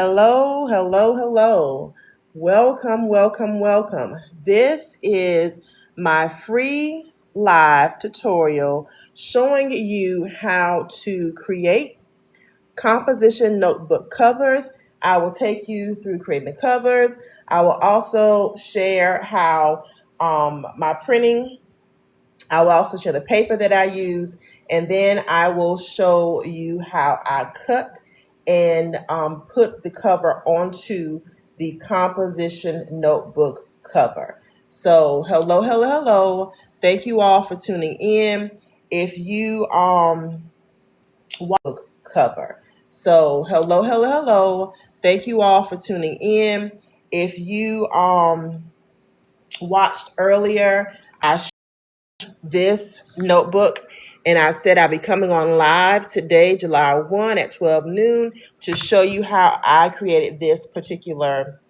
Hello, hello, hello. Welcome, welcome, welcome. This is my free live tutorial showing you how to create composition notebook covers. I will take you through creating the covers. I will also share how my printing, I will also share the paper that I use, and then I will show you how I cut and put the cover onto the composition notebook cover. So hello, hello, hello. Thank you all for tuning in. If you want cover. So hello, hello, hello. Thank you all for tuning in. If you watched earlier, I this notebook, and I said I'll be coming on live today, July 1 at 12 noon, to show you how I created this particular,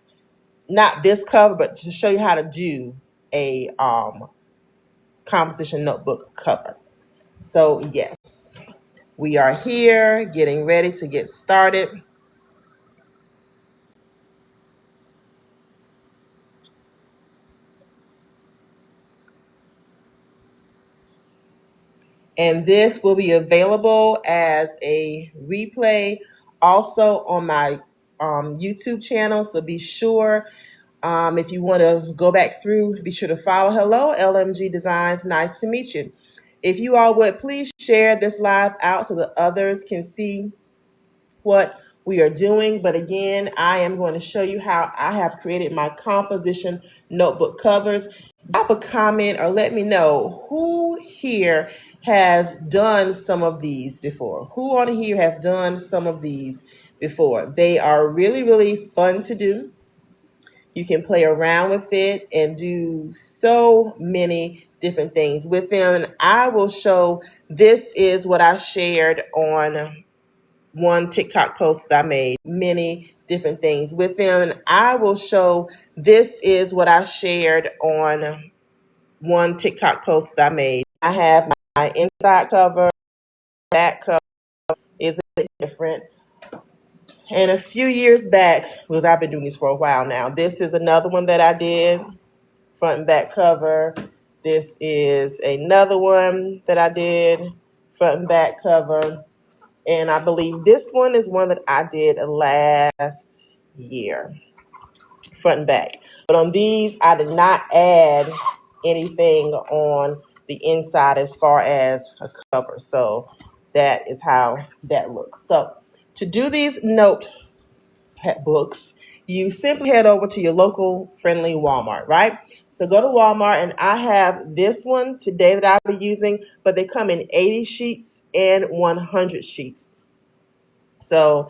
not this cover, but to show you how to do a composition notebook cover. So yes, we are here getting ready to get started. And this will be available as a replay also on my YouTube channel. So be sure, if you want to go back through, be sure to follow. Hello, LMG Designs. Nice to meet you. If you all would please share this live out so that others can see what we are doing. But again, I am going to show you how I have created my composition notebook covers. Drop a comment or let me know who here has done some of these before. Who on here has done some of these before? They are really, really fun to do. You can play around with it and do so many different things with them. And I will show, this is what I shared on one TikTok post that I made, many different things with them. And I will show, this is what I shared on one TikTok post that I made. I have my inside cover, back cover is a bit different. And a few years back, because I've been doing this for a while now, this is another one that I did, front and back cover. This is another one that I did, front and back cover. And I believe this one is one that I did last year, front and back. But on these, I did not add anything on the inside as far as a cover. So that is how that looks. So to do these note books, you simply head over to your local friendly Walmart, right? So go to Walmart, and I have this one today that I'll be using, but they come in 80 sheets and 100 sheets. So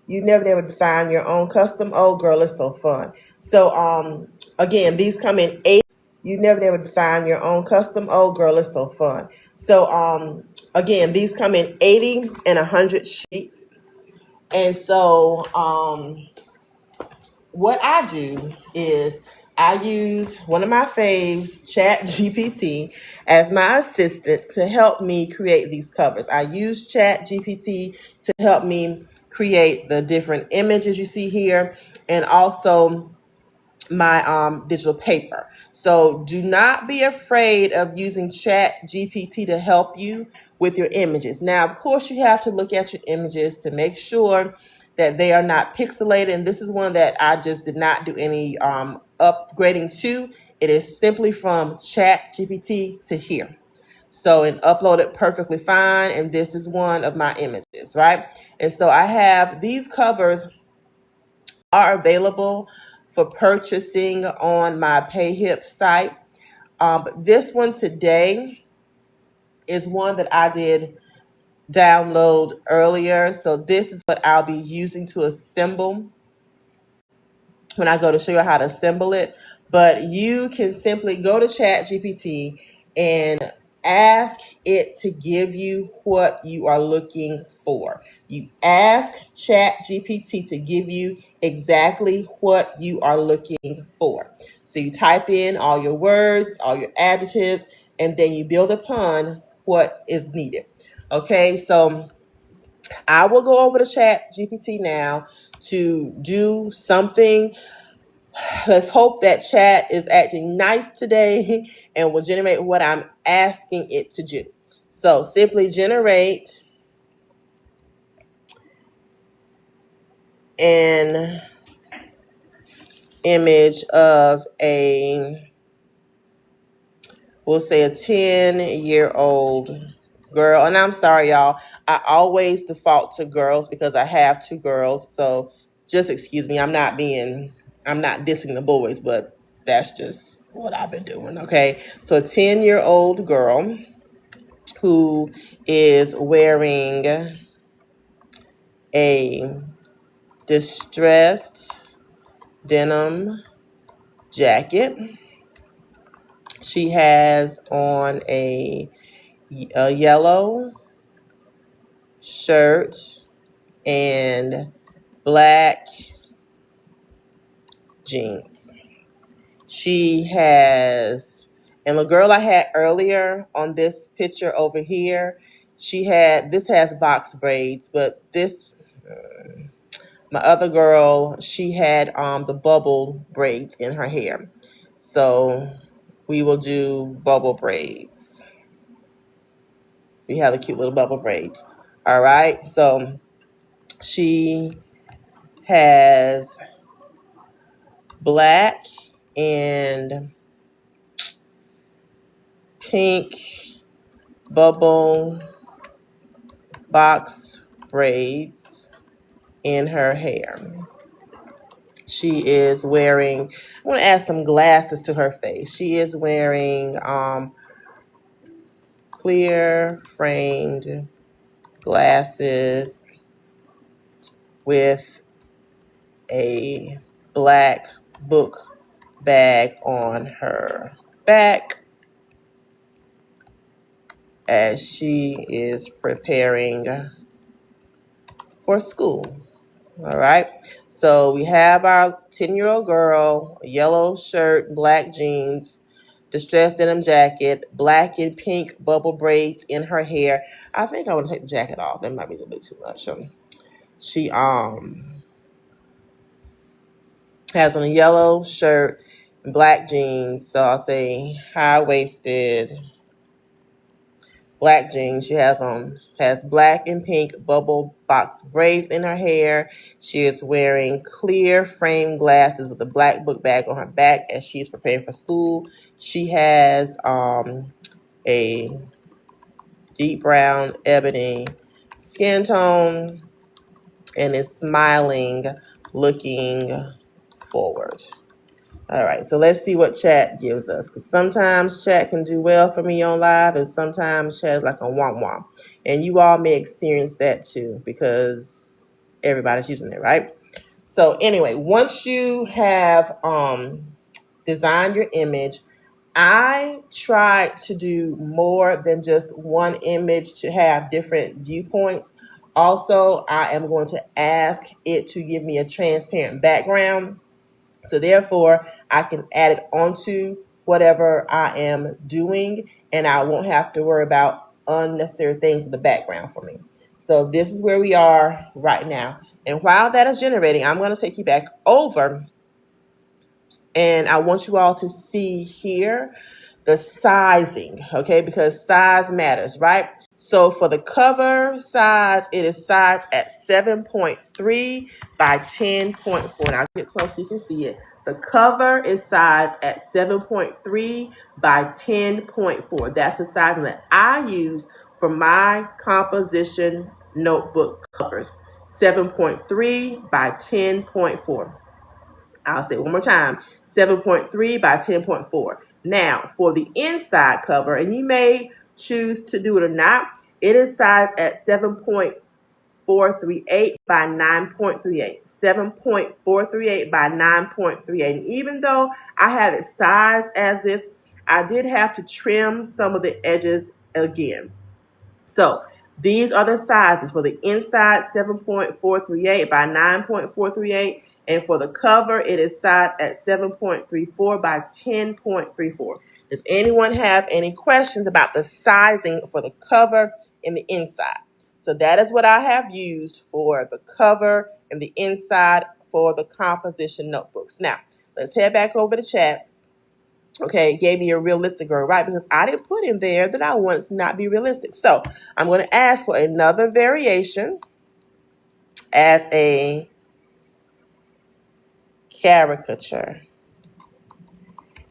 you never design your own custom. Oh girl, it's so fun. So again, these come in 80. You never design your own custom. Oh girl, it's so fun. So again, these come in 80 and 100 sheets. And so what I do is I use one of my faves, ChatGPT, as my assistant to help me create these covers. I use ChatGPT to help me create the different images you see here, and also my digital paper. So do not be afraid of using ChatGPT to help you with your images. Now, of course, you have to look at your images to make sure that they are not pixelated. And this is one that I just did not do any upgrading to. It is simply from ChatGPT to here. So, and uploaded perfectly fine. And this is one of my images, right? And so I have these covers are available for purchasing on my PayHip site. But this one today is one that I did download earlier. So this is what I'll be using to assemble when I go to show you how to assemble it. But you can simply go to ChatGPT and ask it to give you what you are looking for. You ask ChatGPT to give you exactly what you are looking for. So you type in all your words, all your adjectives, and then you build upon what is needed. Okay, so I will go over to ChatGPT now to do something. Let's hope that chat is acting nice today and will generate what I'm asking it to do. So simply generate an image of we'll say a 10-year-old girl. And I'm sorry, y'all. I always default to girls because I have 2 girls. So just excuse me. I'm not dissing the boys, but that's just what I've been doing. Okay. So a 10-year-old girl who is wearing a distressed denim jacket. She has on a yellow shirt and black jeans. She has, and the girl I had earlier on this picture over here, this has box braids, but my other girl, she had the bubble braids in her hair. So we will do bubble braids. We have the cute little bubble braids. All right. So she has black and pink bubble box braids in her hair. She is wearing, I want to add some glasses to her face. She is wearing clear framed glasses with a black book bag on her back as she is preparing for school. All right. So we have our 10-year-old girl, yellow shirt, black jeans, distressed denim jacket, black and pink bubble braids in her hair. I think I want to take the jacket off. That might be a little bit too much. She has on a yellow shirt and black jeans. So I'll say high-waisted black jeans. She has black and pink bubble box braids in her hair. She is wearing clear frame glasses with a black book bag on her back as she's preparing for school. She has a deep brown ebony skin tone and is smiling, looking forward. All right, so let's see what chat gives us. Because sometimes chat can do well for me on live, and sometimes chat is like a womp womp. And you all may experience that too, because everybody's using it, right? So anyway, once you have designed your image, I try to do more than just one image to have different viewpoints. Also, I am going to ask it to give me a transparent background. So therefore, I can add it onto whatever I am doing, and I won't have to worry about unnecessary things in the background for me. So this is where we are right now. And while that is generating, I'm going to take you back over, and I want you all to see here the sizing, okay? Because size matters, right? So for the cover size, it is sized at 7.3 by 10.4. Now get close so you can see it. The cover is sized at 7.3 by 10.4. That's the sizing that I use for my composition notebook covers. 7.3 by 10.4. I'll say it one more time, 7.3 by 10.4. Now, for the inside cover, and you may choose to do it or not, it is sized at 7.438 by 9.38. 7.438 by 9.38. And even though I have it sized as this, I did have to trim some of the edges again. So these are the sizes for the inside, 7.438 by 9.438. And for the cover, it is sized at 7.34 by 10.34. Does anyone have any questions about the sizing for the cover and the inside? So that is what I have used for the cover and the inside for the composition notebooks. Now, let's head back over to chat. Okay, it gave me a realistic girl, right? Because I didn't put in there that I want it to not be realistic. So I'm going to ask for another variation as a caricature.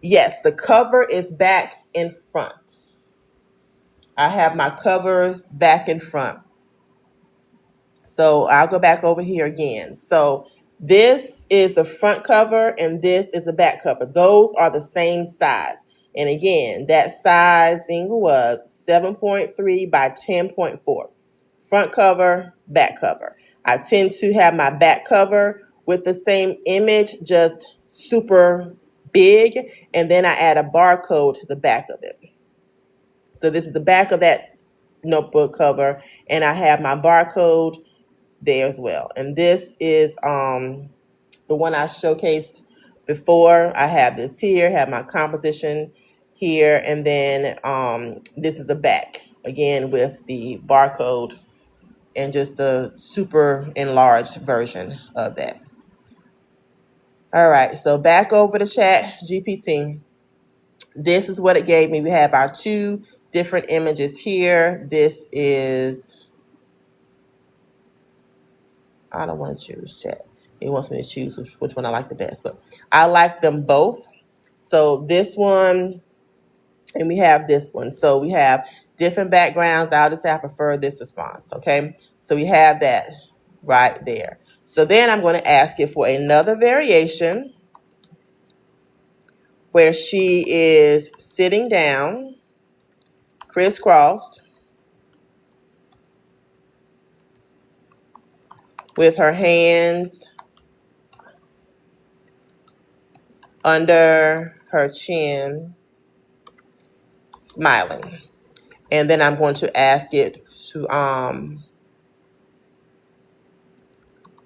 Yes, the cover is back in front. I have my cover back in front. So I'll go back over here again. So this is the front cover and this is the back cover. Those are the same size. And again, that sizing was 7.3 by 10.4. Front cover, back cover. I tend to have my back cover with the same image, just super big. And then I add a barcode to the back of it. So this is the back of that notebook cover. And I have my barcode there as well. And this is the one I showcased before. I have this here, have my composition here, and then this is the back again with the barcode and just the super enlarged version of that. All right, so back over to ChatGPT. This is what it gave me. We have our two different images here. This is, I don't want to choose chat. It wants me to choose which one I like the best, but I like them both. So this one, and we have this one. So we have different backgrounds. I'll just say I prefer this response, okay? So we have that right there. So then I'm going to ask it for another variation where she is sitting down, crisscrossed, with her hands under her chin, smiling. And then I'm going to ask it to,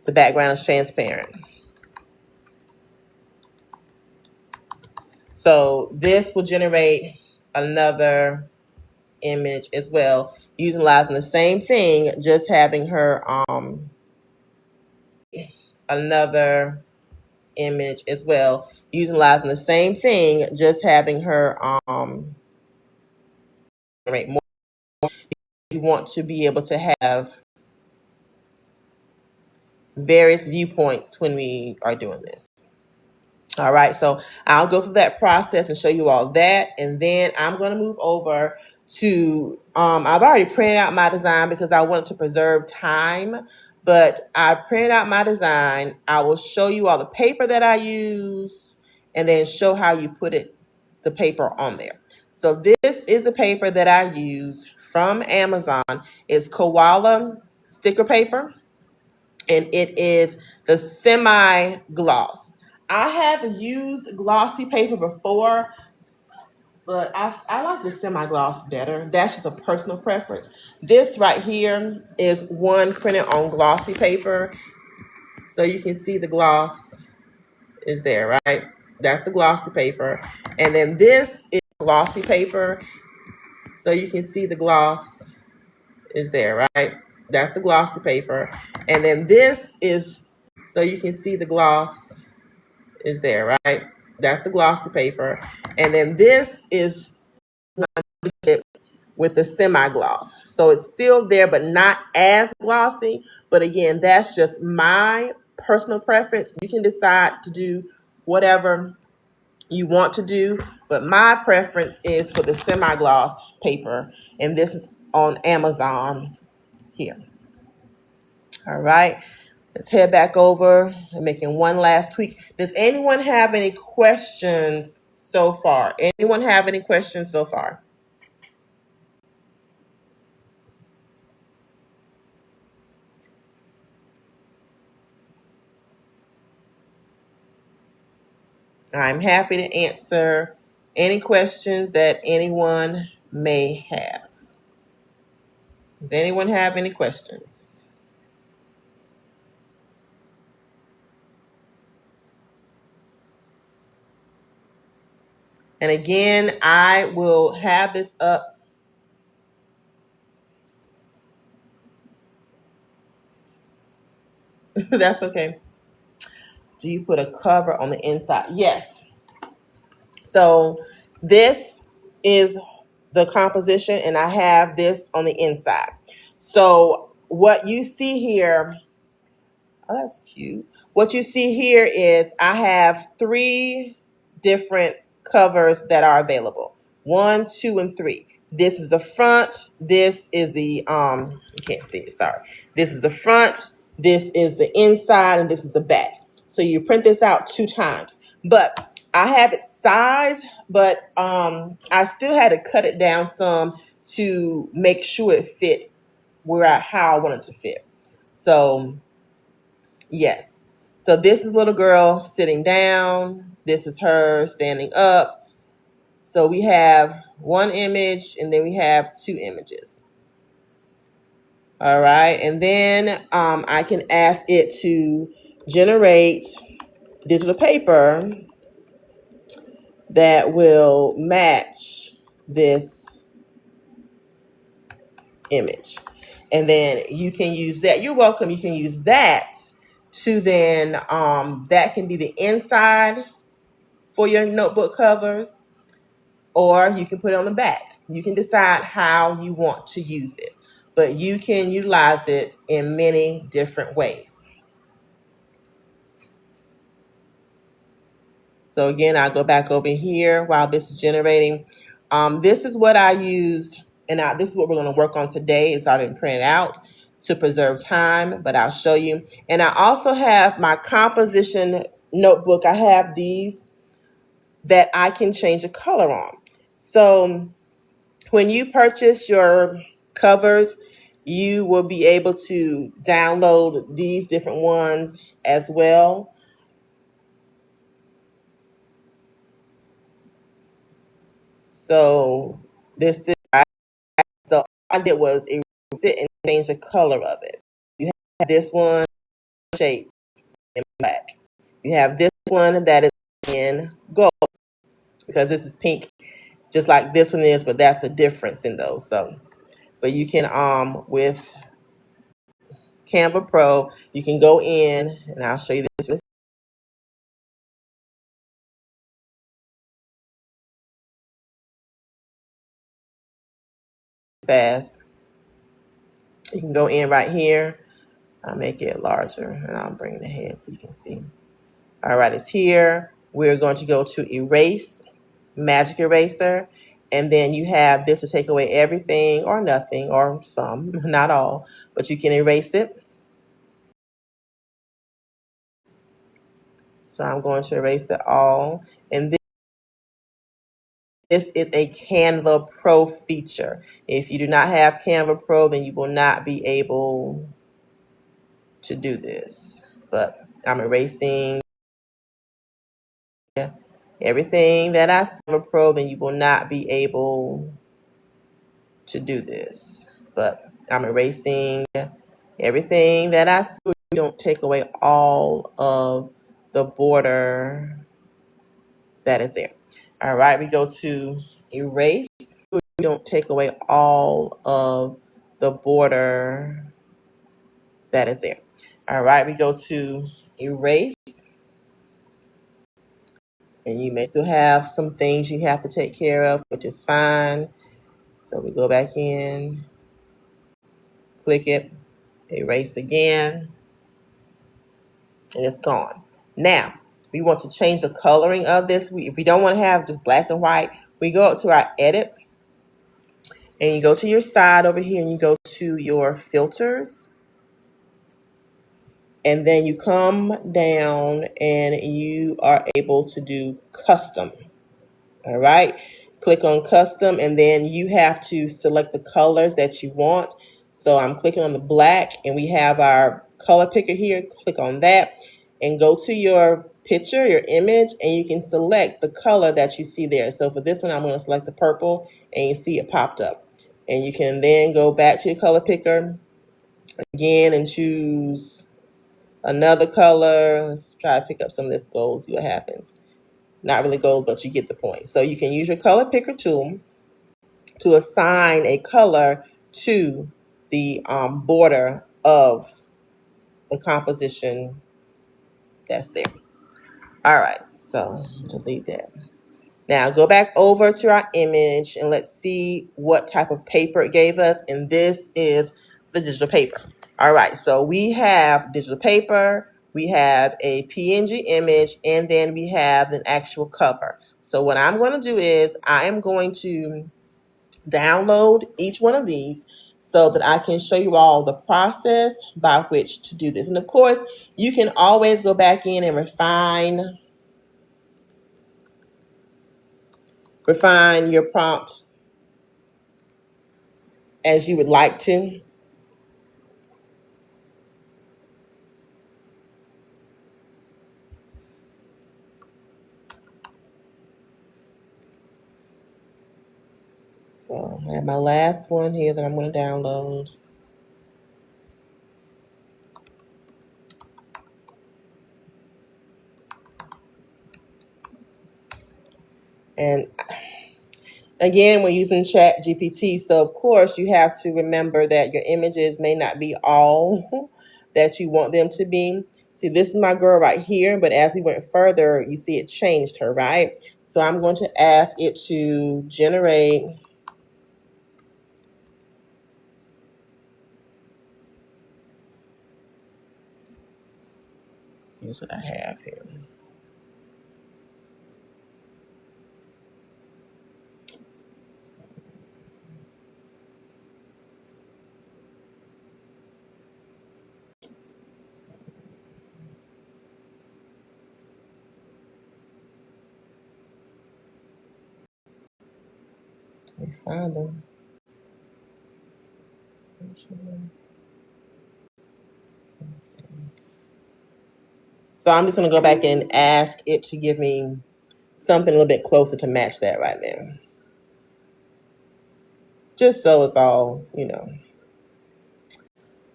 the background is transparent. So this will generate another image as well, utilizing the same thing, just having her, another image as well, utilizing the same thing, just having her, generate more. You want to be able to have various viewpoints when we are doing this. All right, so I'll go through that process and show you all that. And then I'm going to move over to, I've already printed out my design because I wanted to preserve time, but I printed out my design. I will show you all the paper that I use and then show how you put the paper on there. So this is the paper that I use from Amazon. It's koala sticker paper, and it is the semi-gloss. I have used glossy paper before, but I like the semi-gloss better. That's just a personal preference. This right here is one printed on glossy paper. So you can see the gloss is there, right? That's the glossy paper. And then this is glossy paper. So you can see the gloss is there, right? That's the glossy paper. And then this is, so you can see the gloss is there, right? That's the glossy paper. And then this is with the semi-gloss. So it's still there, but not as glossy. But again, that's just my personal preference. You can decide to do whatever you want to do, but my preference is for the semi-gloss paper. And this is on Amazon here. All right. Let's head back over and making one last tweak. Does anyone have any questions so far? Anyone have any questions so far? I'm happy to answer any questions that anyone may have. Does anyone have any questions? And again, I will have this up That's okay. Do you put a cover on the inside? Yes. So this is the composition, and I have this on the inside. So what you see here, oh, that's cute. What you see here is I have three different covers that are available. 1, 2, and 3. This is the front. This is the you can't see it, sorry. This is the front, this is the inside, and this is the back. So you print this out 2 times. But I have it sized, but I still had to cut it down some to make sure it fit how I wanted to fit. So yes. So this is little girl sitting down. This is her standing up. So we have one image and then we have 2 images. All right. And then I can ask it to generate digital paper that will match this image. And then you can use that. You're welcome. You can use that to then, that can be the inside for your notebook covers, or you can put it on the back. You can decide how you want to use it, but you can utilize it in many different ways. So again, I'll go back over here while this is generating. This is what I used, and this is what we're going to work on today. It's already printed out to preserve time, but I'll show you. And I also have my composition notebook. I have these that I can change the color on. So when you purchase your covers, you will be able to download these different ones as well. So this is, so all I did was erase it and change the color of it. You have this one shape in black. You have this one that is in gold, because this is pink, just like this one is, but that's the difference in those. So, but you can with Canva Pro, you can go in, and I'll show you this really fast. You can go in right here. I'll make it larger, and I'll bring it ahead so you can see. All right, it's here. We're going to go to Erase, Magic Eraser, and then you have this to take away everything or nothing or some, not all, but you can erase it. So I'm going to erase it all. And this is a Canva Pro feature. If you do not have Canva Pro, then you will not be able to do this. But I'm erasing everything that I Canva Pro, then you will not be able to do this. But I'm erasing everything that I don't take away all of the border that is there. All right, we go to erase. We don't take away all of the border that is there. All right, we go to erase. And you may still have some things you have to take care of, which is fine. So we go back in, click it, erase again, and it's gone. Now, we want to change the coloring of this. If we don't want to have just black and white, we go up to our edit, and you go to your side over here, and you go to your filters. And then you come down, and you are able to do custom. All right. Click on custom, and then you have to select the colors that you want. So I'm clicking on the black, and we have our color picker here. Click on that and go to your picture, your image, and you can select the color that you see there. So for this one, I'm going to select the purple, and you see it popped up. And you can then go back to your color picker again and choose another color. Let's try to pick up some of this gold, see what happens. Not really gold, but you get the point. So you can use your color picker tool to assign a color to the border of the composition that's there. All right, so delete that. Now go back over to our image and let's see what type of paper it gave us. And this is the digital paper. All right, so we have digital paper, we have a PNG image, and then we have an actual cover. So what I'm going to do is I am going to download each one of these so that I can show you all the process by which to do this. And of course, you can always go back in and refine your prompt as you would like to. So I have my last one here that I'm going to download. And again, we're using ChatGPT. So of course you have to remember that your images may not be all that you want them to be. See, this is my girl right here, but as we went further, you see it changed her, right? So I'm going to ask it to generate here's what I have here. Let me find them. So I'm just going to go back and ask it to give me something a little bit closer to match that right there. Just so it's all,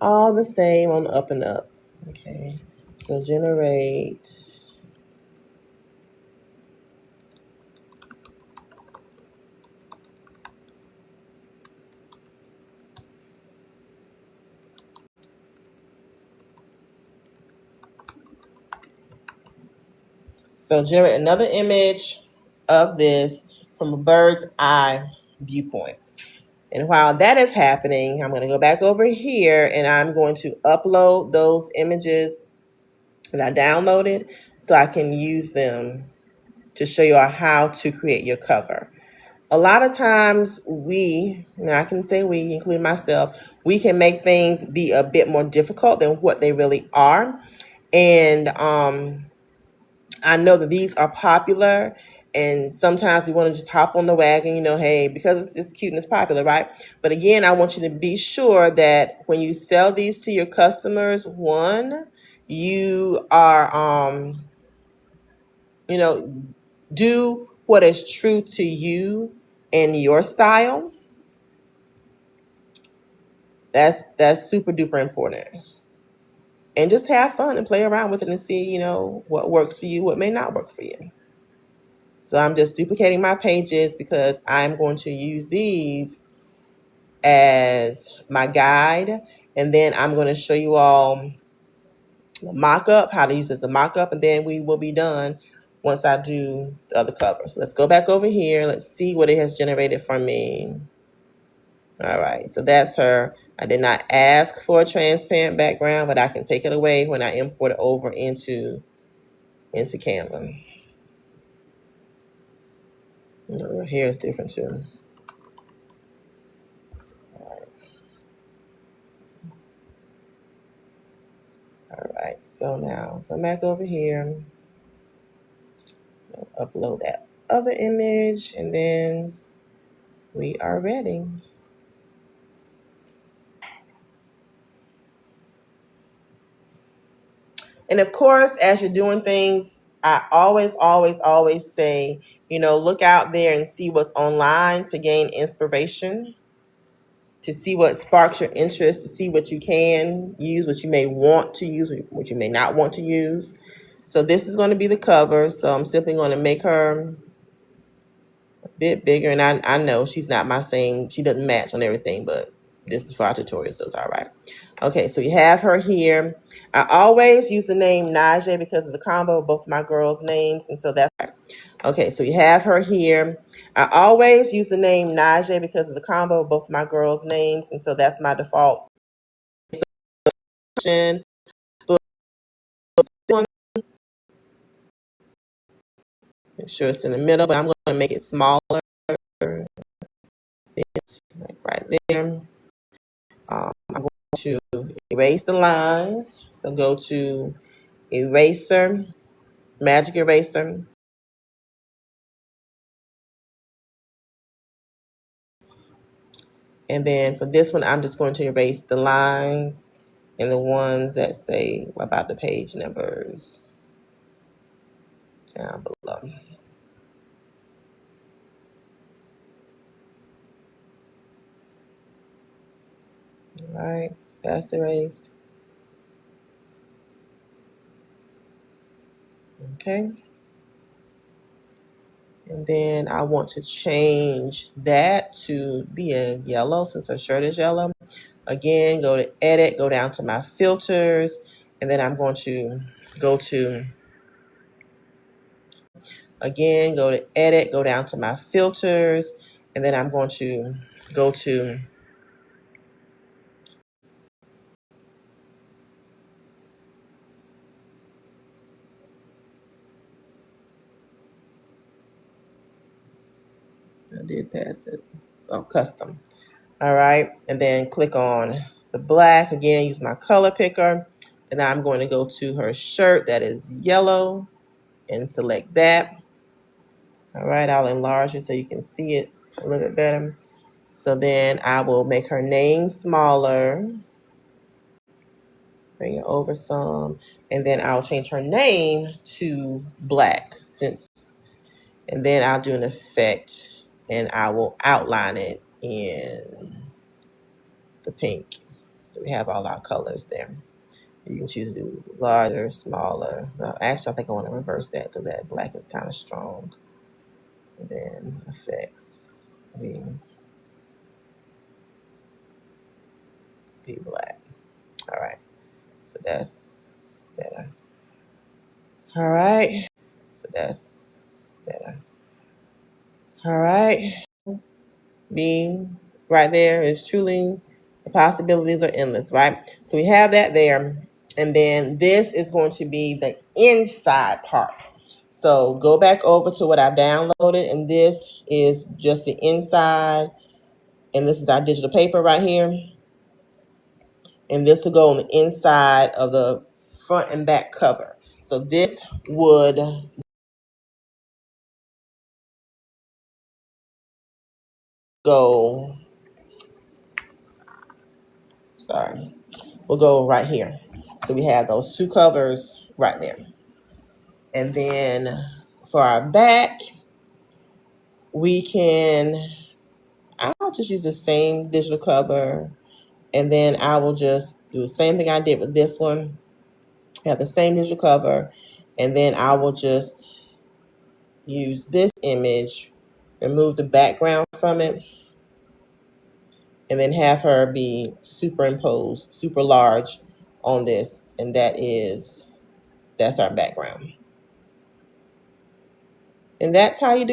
all the same on the up and up. Okay, so generate. So generate another image of this from a bird's eye viewpoint. And while that is happening, I'm going to go back over here and I'm going to upload those images that I downloaded so I can use them to show you all how to create your cover. A lot of times I can say we, including myself, we can make things be a bit more difficult than what they really are. And I know that these are popular, and sometimes we want to just hop on the wagon, hey, because it's cute and it's popular, right? But again, I want you to be sure that when you sell these to your customers, one, you are, do what is true to you and your style. That's super duper important. And just have fun and play around with it and see, what works for you, what may not work for you. So I'm just duplicating my pages because I'm going to use these as my guide. And then I'm going to show you all the mock-up, how to use it as a mock-up, and then we will be done once I do the other cover. So let's go back over here. Let's see what it has generated for me. All right, so that's her. I did not ask for a transparent background, but I can take it away when I import it over into Canva. Her hair is different too. All right, so now come back over here, upload that other image, and then we are ready. And of course, as you're doing things, I always say, look out there and see what's online to gain inspiration, to see what sparks your interest, to see what you can use, what you may want to use, what you may not want to use. So this is going to be the cover. So I'm simply going to make her a bit bigger. And I know she's not my same, she doesn't match on everything, but This is for our tutorial, so it's all right. Okay, so you have her here. I always use the name Najee because it's a combo of both my girls' names, and so that's right. Okay, so you have her here. I always use the name Najee because it's a combo of both my girls' names, and so that's my default. Make sure it's in the middle, but I'm going to make it smaller. Like right there. I'm going to erase the lines. So go to eraser, magic eraser. And then for this one, I'm just going to erase the lines and the ones that say about the page numbers down below. All right, that's erased. Okay. And then I want to change that to be a yellow since her shirt is yellow. Again, go to edit, go down to my filters, and then I'm going to go to, again, go to edit, go down to my filters, and then I'm going to go to, I did pass it, oh, custom. All right, and then click on the black, again, use my color picker, and I'm going to go to her shirt that is yellow and select that. All right, I'll enlarge it so you can see it a little bit better. So then I will make her name smaller, bring it over some, and then I'll change her name to black and then I'll do an effect and I will outline it in the pink. So we have all our colors there. You can choose to do larger, smaller. No, actually, I think I want to reverse that because that black is kind of strong. And then effects, be black. All right, so that's better. All right, so that's better. All right, being right there is truly, the possibilities are endless, right? So we have that there. And then this is going to be the inside part. So go back over to what I downloaded, and this is just the inside. And this is our digital paper right here. And this will go on the inside of the front and back cover. So this would go, sorry, we'll go right here. So we have those two covers right there. And then for our back, we can, I'll just use the same digital cover. And then I will just do the same thing I did with this one. Have the same digital cover. And then I will just use this image, remove the background from it, and then have her be superimposed, super large on this. And that's our background. And that's how you do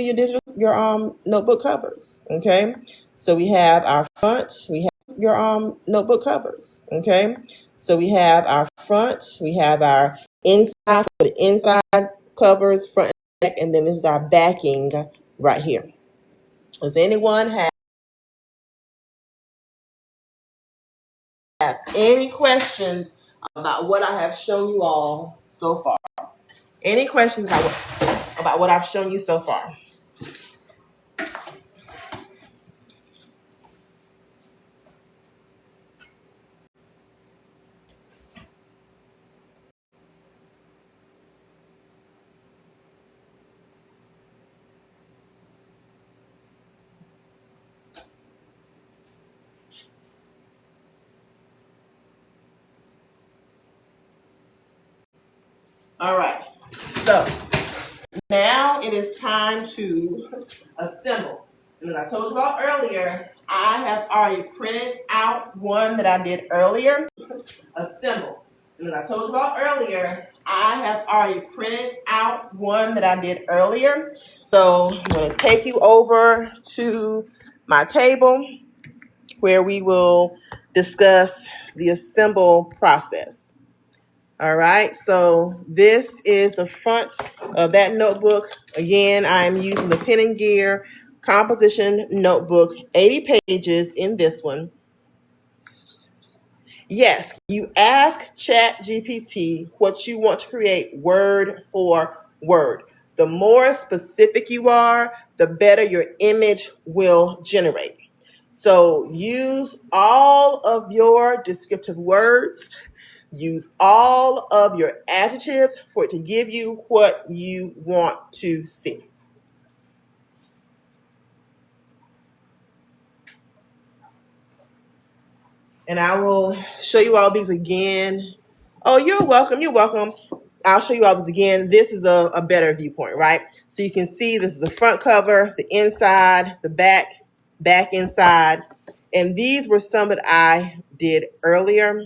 your notebook covers. Okay. So we have our front, we have your notebook covers. Okay. So we have our front, we have our inside for the inside covers, front and back, and then this is our backing right here. Does anyone have any questions about what I have shown you all so far? Any questions about what I've shown you so far? All right. So now it is time to assemble. And as I told you about earlier, I have already printed out one that I did earlier, assemble. And as I told you about earlier, I have already printed out one that I did earlier. So I'm going to take you over to my table where we will discuss the assemble process. All right, so this is the front of that notebook. Again, I'm using the Pen+Gear composition notebook, 80 pages in this one. Yes, you ask ChatGPT what you want to create word for word. The more specific you are, the better your image will generate. So use all of your descriptive words, use all of your adjectives for it to give you what you want to see. And I will show you all these again. Oh, you're welcome. You're welcome. I'll show you all this again. This is a better viewpoint, right? So you can see this is the front cover, the inside, the back inside. And these were some that I did earlier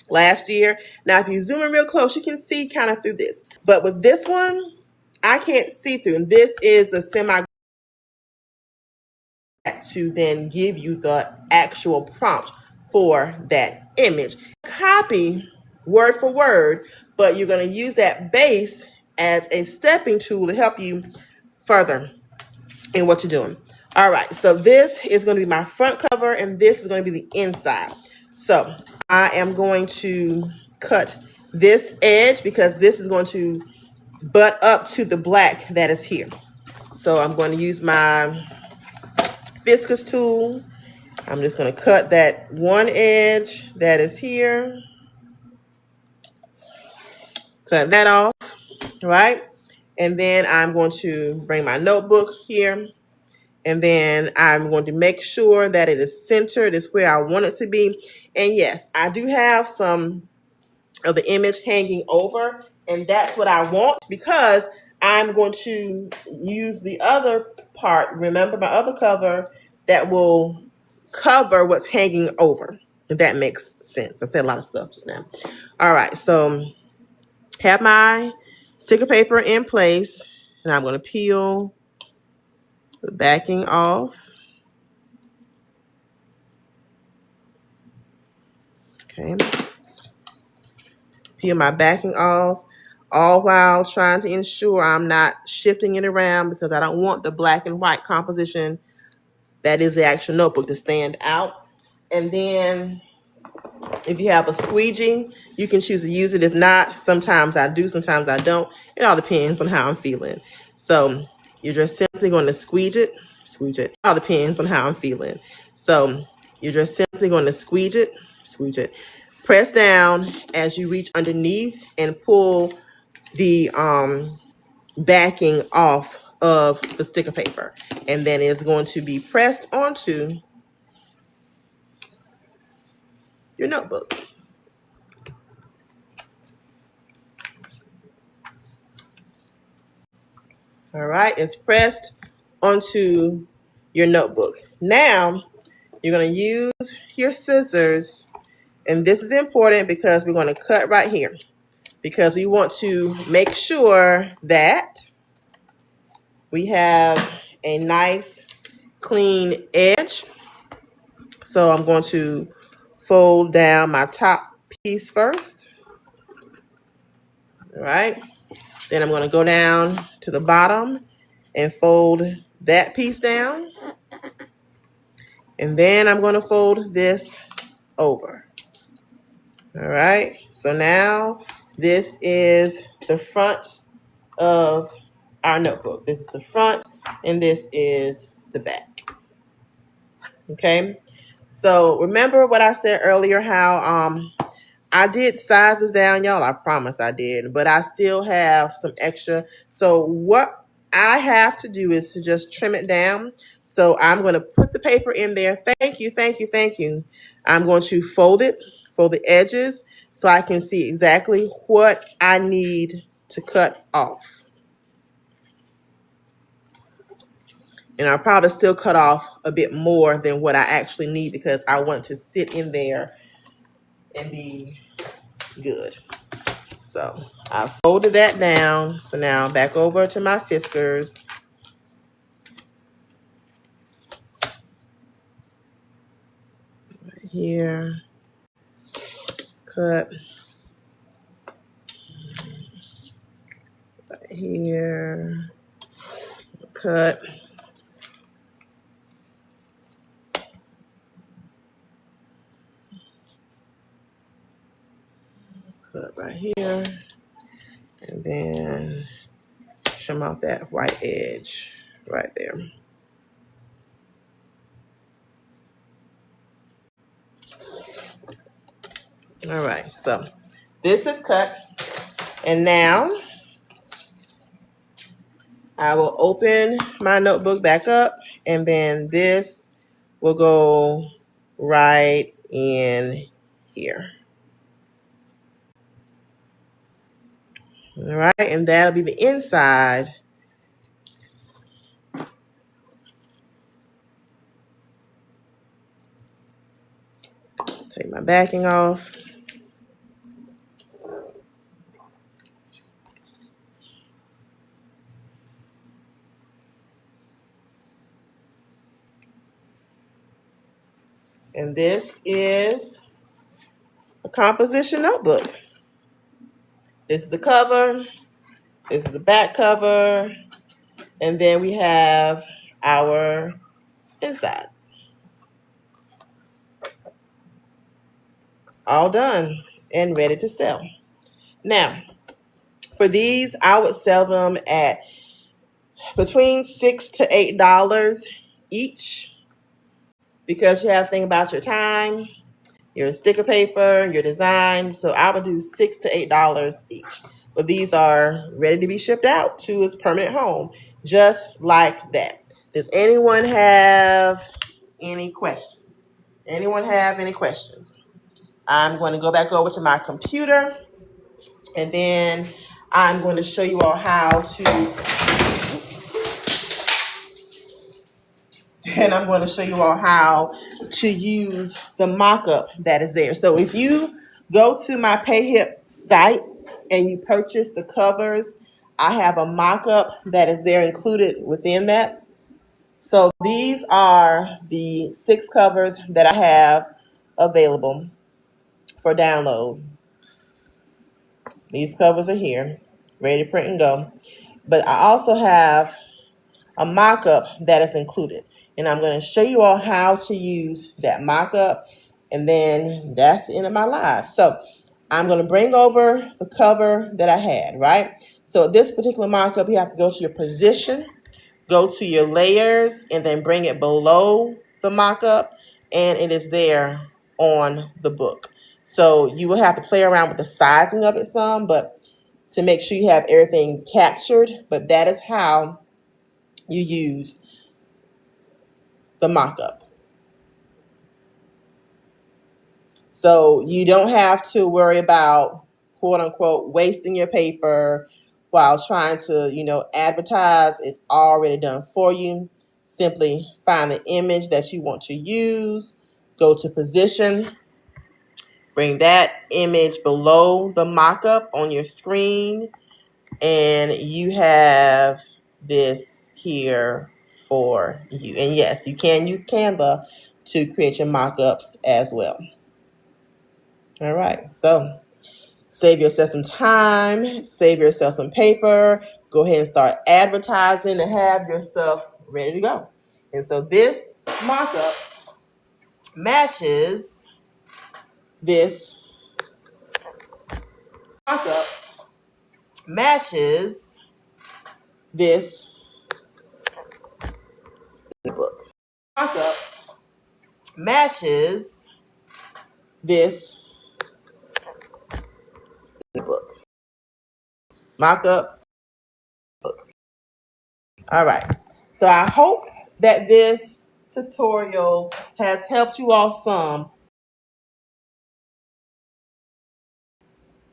last year. Now, if you zoom in real close, you can see kind of through this. But with this one, I can't see through. And this is a semi to then give you the actual prompt for that image. Copy word for word, but you're going to use that base as a stepping tool to help you further in what you're doing. All right, so this is going to be my front cover, and this is going to be the inside. So I am going to cut this edge because this is going to butt up to the black that is here. So I'm going to use my viscous tool. I'm just going to cut that one edge that is here. Cut that off, right? And then I'm going to bring my notebook here. And then I'm going to make sure that it is centered. It's where I want it to be. And yes, I do have some of the image hanging over. And that's what I want because I'm going to use the other part. Remember my other cover that will cover what's hanging over, if that makes sense. I said a lot of stuff just now. All right, so have my sticker paper in place, and I'm going to peel the backing off. Okay, peel my backing off, all while trying to ensure I'm not shifting it around because I don't want the black and white composition that is the actual notebook to stand out. And then if you have a squeegee, you can choose to use it. If not, sometimes I do, sometimes I don't. It all depends on how I'm feeling. So you're just simply going to squeeze it. It all depends on how I'm feeling. So you're just simply going to squeeze it. Press down as you reach underneath and pull the backing off of the sticker paper. And then it's going to be pressed onto your notebook. All right, it's pressed onto your notebook. Now, you're going to use your scissors, and this is important because we're going to cut right here because we want to make sure that we have a nice clean edge. So I'm going to fold down my top piece first. All right. Then I'm going to go down to the bottom and fold that piece down. And then I'm going to fold this over. All right. So now this is the front of our notebook. This is the front and this is the back. Okay. So remember what I said earlier, how I did sizes down, y'all. I promise I did, but I still have some extra. So what I have to do is to just trim it down. So I'm going to put the paper in there. Thank you. I'm going to fold the edges so I can see exactly what I need to cut off. And I'll probably still cut off a bit more than what I actually need because I want to sit in there and be good. So I folded that down. So now back over to my Fiskars. Right here, cut. Right here, cut. Cut right here. And then trim off that white edge right there. All right, so this is cut. And now I will open my notebook back up, and then this will go right in here. All right, and that'll be the inside. Take my backing off. And this is a composition notebook. This is the cover. This is the back cover. And then we have our insides. All done and ready to sell. Now, for these, I would sell them at between $6 to $8 each, because you have to think about your time, your sticker paper, your design. So I would do $6 to $8 each. But these are ready to be shipped out to its permanent home, just like that. Does anyone have any questions? Anyone have any questions? I'm going to go back over to my computer, and then I'm going to show you all how to use the mock-up that is there. So if you go to my PayHip site and you purchase the covers, I have a mock-up that is there included within that. So these are the 6 covers that I have available for download. These covers are here, ready to print and go. But I also have a mock-up that is included. And I'm going to show you all how to use that mock-up. And then that's the end of my live. So I'm going to bring over the cover that I had, right? So this particular mock-up, you have to go to your position, go to your layers, and then bring it below the mock-up. And it is there on the book. So you will have to play around with the sizing of it some, but to make sure you have everything captured. But that is how you use the mock-up. So you don't have to worry about, quote unquote, wasting your paper while trying to, advertise. It's already done for you. Simply find the image that you want to use, go to position, bring that image below the mock-up on your screen, and you have this here for you. And yes, you can use Canva to create your mock-ups as well. All right, so save yourself some time, save yourself some paper, go ahead and start advertising and have yourself ready to go. And so this mock-up matches this mock-up matches this book. Mock-up matches this book. Mock-up book. All right. So I hope that this tutorial has helped you all some.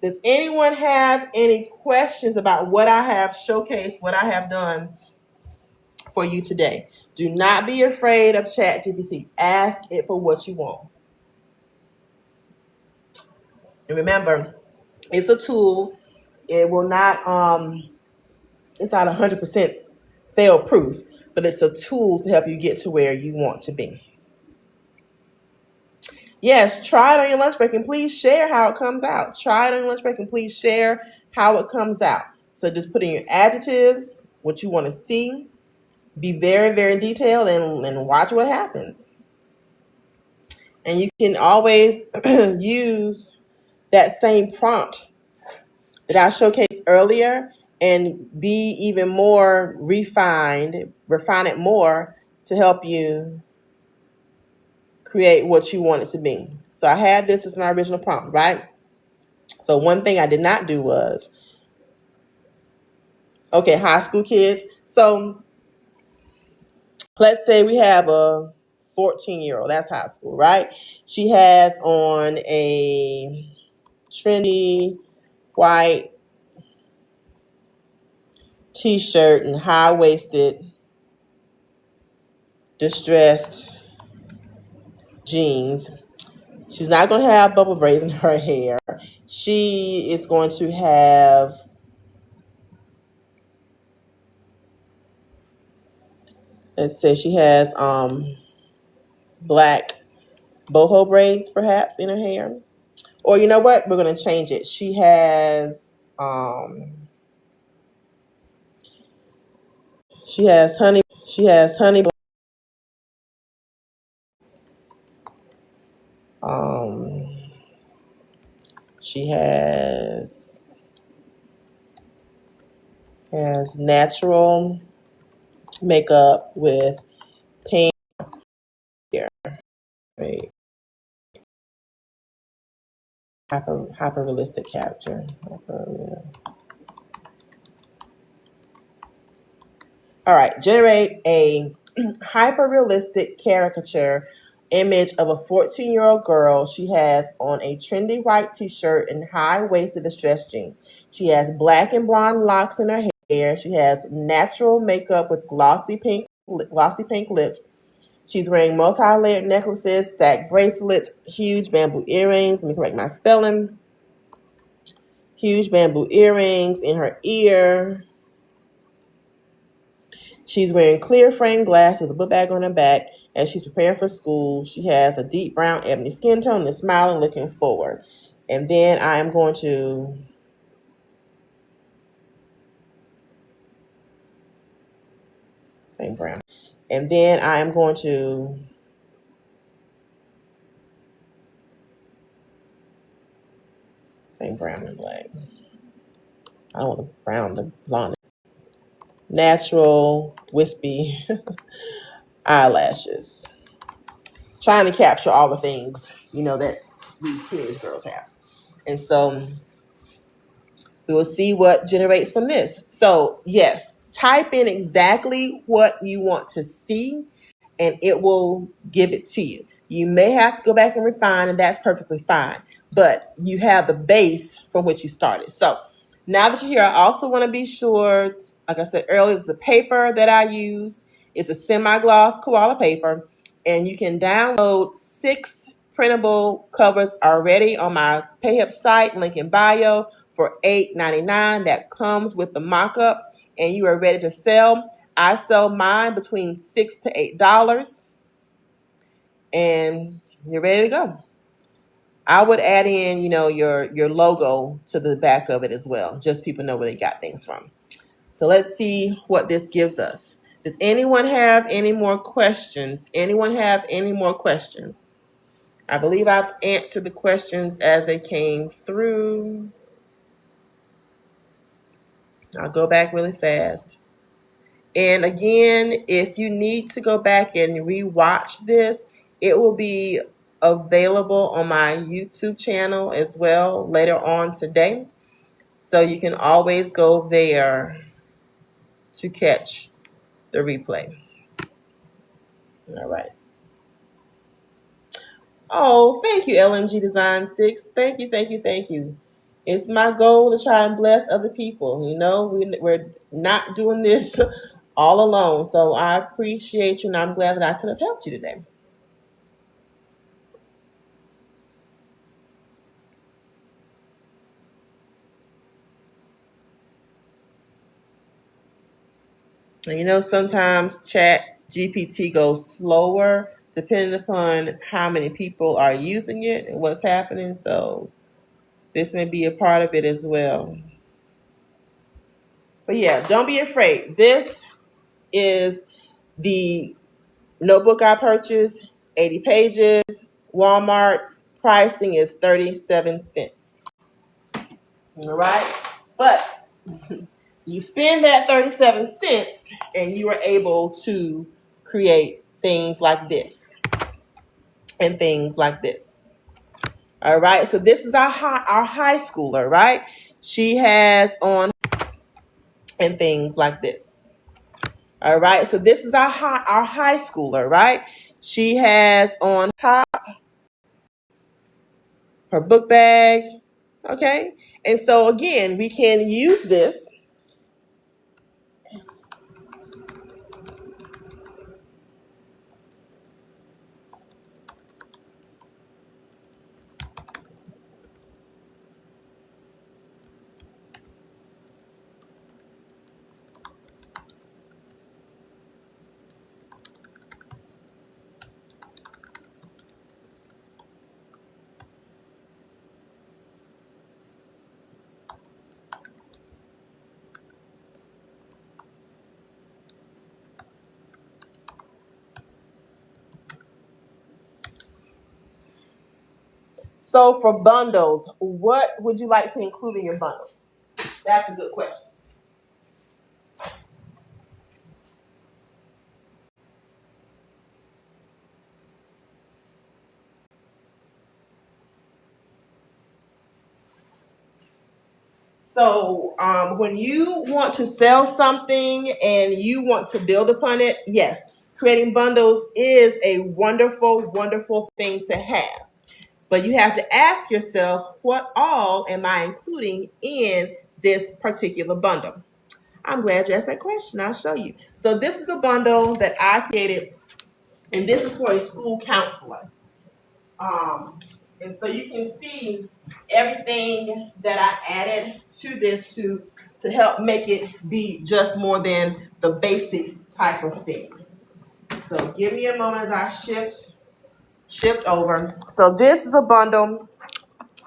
Does anyone have any questions about what I have showcased, what I have done for you today? Do not be afraid of ChatGPT. Ask it for what you want. And remember, it's a tool. It will not, it's not 100% fail proof, but it's a tool to help you get to where you want to be. Yes, try it on your lunch break and please share how it comes out. Try it on your lunch break and please share how it comes out. So just put in your adjectives, what you want to see. Be very, very detailed and watch what happens. And you can always use that same prompt that I showcased earlier and be even more refined, refine it more to help you create what you want it to be. So I had this as my original prompt, right? So one thing I did not do was, okay, high school kids. So let's say we have a 14-year-old, that's high school, right? She has on a trendy white t-shirt and high-waisted distressed jeans. She's not going to have bubble braids in her hair. She is going to have, let's say she has black boho braids perhaps in her hair. Or you know what? We're going to change it. She has honey she has natural makeup with pink hair. Right. Hyper realistic character. All right, generate a hyper realistic caricature image of a 14-year-old girl. She has on a trendy white t-shirt and high-waisted distressed jeans. She has black and blonde locks in her hair. She has natural makeup with glossy pink lips. She's wearing multi-layered necklaces, stacked bracelets, huge bamboo earrings. Let me correct my spelling. Huge bamboo earrings in her ear. She's wearing clear frame glasses with a book bag on her back as she's preparing for school. She has a deep brown ebony skin tone and is smiling, looking forward. And then I am going to same brown. And then I am going to same brown and black. I don't want the brown, the blonde. Natural wispy eyelashes. Trying to capture all the things, that these teenage girls have. And so we will see what generates from this. So yes, type in exactly what you want to see and it will give it to you. You may have to go back and refine, and that's perfectly fine. But you have the base from which you started. So now that you're here, I also want to be sure, like I said earlier, it's the paper that I used. It's a semi-gloss koala paper. And you can download 6 printable covers already on my PayHip site, link in bio, for $8.99. That comes with the mock-up, and you are ready to sell. I sell mine between $6 to $8, and you're ready to go. I would add in, your logo to the back of it as well, just people know where they got things from. So let's see what this gives us. Does anyone have any more questions? I believe I've answered the questions as they came through. I'll go back really fast. And again, if you need to go back and rewatch this, it will be available on my YouTube channel as well later on today. So you can always go there to catch the replay. All right. Oh, thank you, LMG Design 6. Thank you. It's my goal to try and bless other people. We're not doing this all alone. So I appreciate you, and I'm glad that I could have helped you today. And sometimes Chat GPT goes slower depending upon how many people are using it and what's happening. So this may be a part of it as well. But yeah, don't be afraid. This is the notebook I purchased, 80 pages, Walmart. Pricing is 37 cents. All right. But you spend that 37 cents and you are able to create things like this and things like this. All right. So this is our high schooler, right? She has on and things like this. All right. So this is our high schooler, right? She has on top her book bag. Okay. And so again, we can use this. So for bundles, what would you like to include in your bundles? That's a good question. So when you want to sell something and you want to build upon it, yes, creating bundles is a wonderful, wonderful thing to have. But you have to ask yourself, what all am I including in this particular bundle? I'm glad you asked that question. I'll show you. So this is a bundle that I created, and this is for a school counselor. Um, and so you can see everything that I added to this to help make it be just more than the basic type of thing. So give me a moment as I shift over. So this is a bundle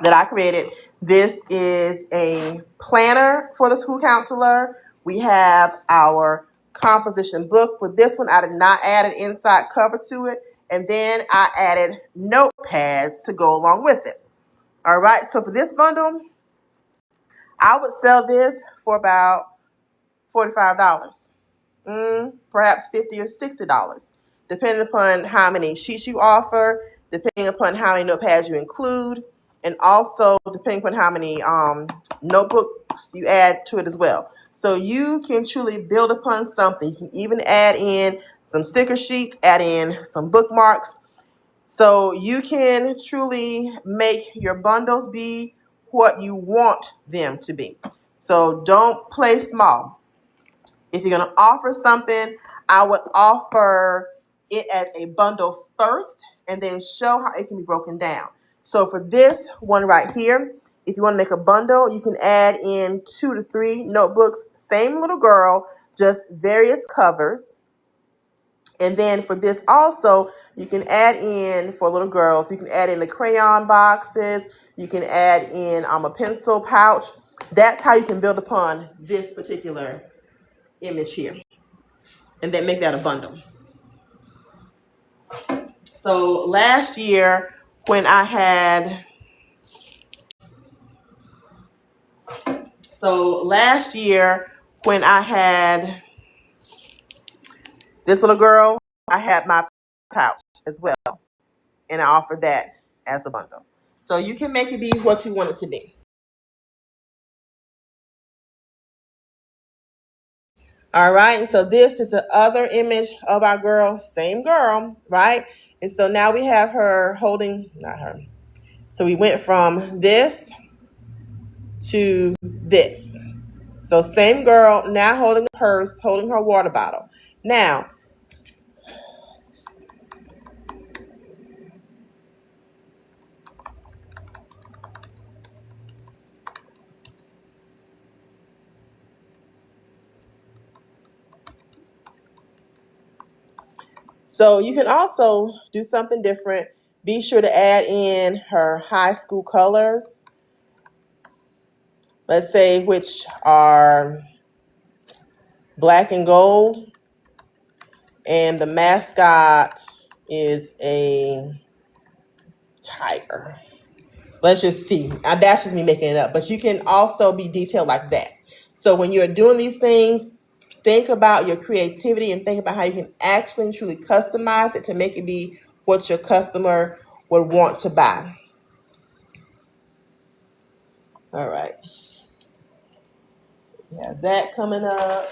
that I created. This is a planner for the school counselor. We have our composition book. With this one, I did not add an inside cover to it. And then I added notepads to go along with it. All right, so for this bundle, I would sell this for about $45. Perhaps $50 or $60, depending upon how many sheets you offer, depending upon how many notepads you include, and also depending upon how many notebooks you add to it as well. So you can truly build upon something. You can even add in some sticker sheets, add in some bookmarks. So you can truly make your bundles be what you want them to be. So don't play small. If you're going to offer something, I would offer it as a bundle first and then show how it can be broken down. So for this one right here, if you want to make a bundle, you can add in 2 to 3 notebooks, same little girl, just various covers. And then for this also, you can add in, for little girls, you can add in the crayon boxes, you can add in a pencil pouch. That's how you can build upon this particular image here, and then make that a bundle. So last year when I had this little girl, I had my pouch as well, and I offered that as a bundle. So you can make it be what you want it to be. All right, and so this is the other image of our girl, same girl, right? And so now we have her holding, not her. So we went from this to this. So same girl, now holding a purse, holding her water bottle. Now, so you can also do something different. Be sure to add in her high school colors. Let's say which are black and gold. And the mascot is a tiger. Let's just see. That's just me making it up. But you can also be detailed like that. So when you're doing these things, think about your creativity and think about how you can actually and truly customize it to make it be what your customer would want to buy. All right. So we have that coming up.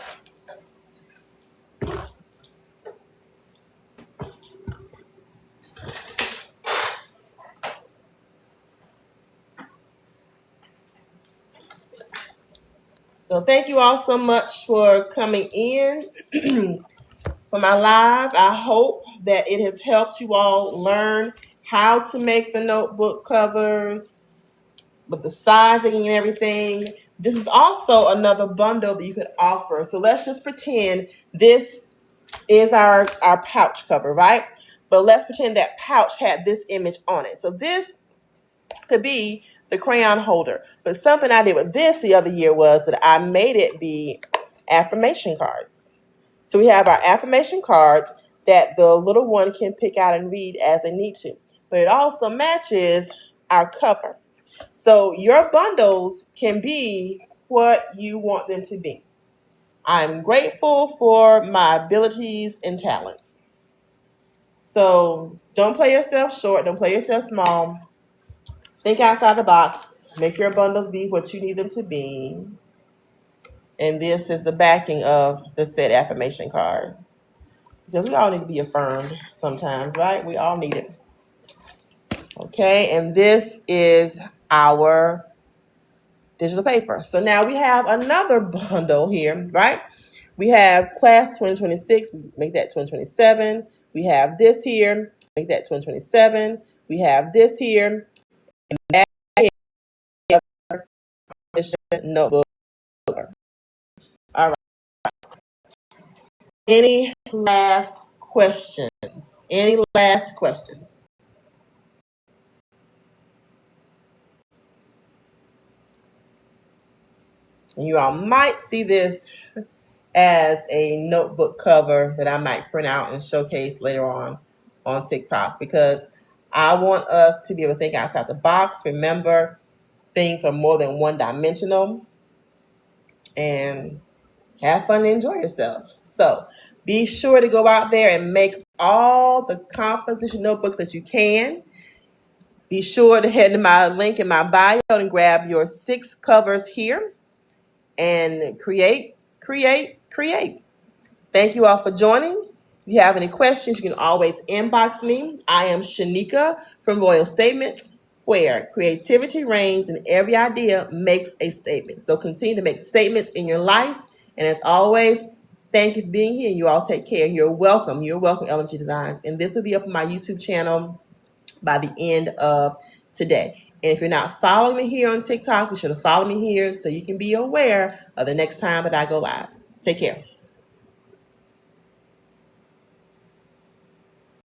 So thank you all so much for coming in for my live. I hope that it has helped you all learn how to make the notebook covers with the sizing and everything. This is also another bundle that you could offer. So let's just pretend this is our pouch cover, right? But let's pretend that pouch had this image on it. So this could be the crayon holder. But something I did with this the other year was that I made it be affirmation cards. So we have our affirmation cards that the little one can pick out and read as they need to. But it also matches our cover. So your bundles can be what you want them to be. I'm grateful for my abilities and talents. So don't play yourself short. Don't play yourself small. Think outside the box. Make your bundles be what you need them to be. And this is the backing of the said affirmation card. Because we all need to be affirmed sometimes, right? We all need it. Okay, and this is our digital paper. So now we have another bundle here, right? We have class 2026, we make that 2027. We have this here, make that 2027. We have this here, and that is notebook. All right. Any last questions? Any last questions? And you all might see this as a notebook cover that I might print out and showcase later on TikTok, because I want us to be able to think outside the box. Remember, things are more than one dimensional, and have fun and enjoy yourself. So be sure to go out there and make all the composition notebooks that you can. Be sure to head to my link in my bio and grab your 6 covers here and create, create, create. Thank you all for joining. If you have any questions, you can always inbox me. I am Shanika from Royal Statements, where creativity reigns and every idea makes a statement. So continue to make statements in your life. And as always, thank you for being here. You all take care. You're welcome. You're welcome, LMG Designs. And this will be up on my YouTube channel by the end of today. And if you're not following me here on TikTok, be sure to follow me here so you can be aware of the next time that I go live. Take care.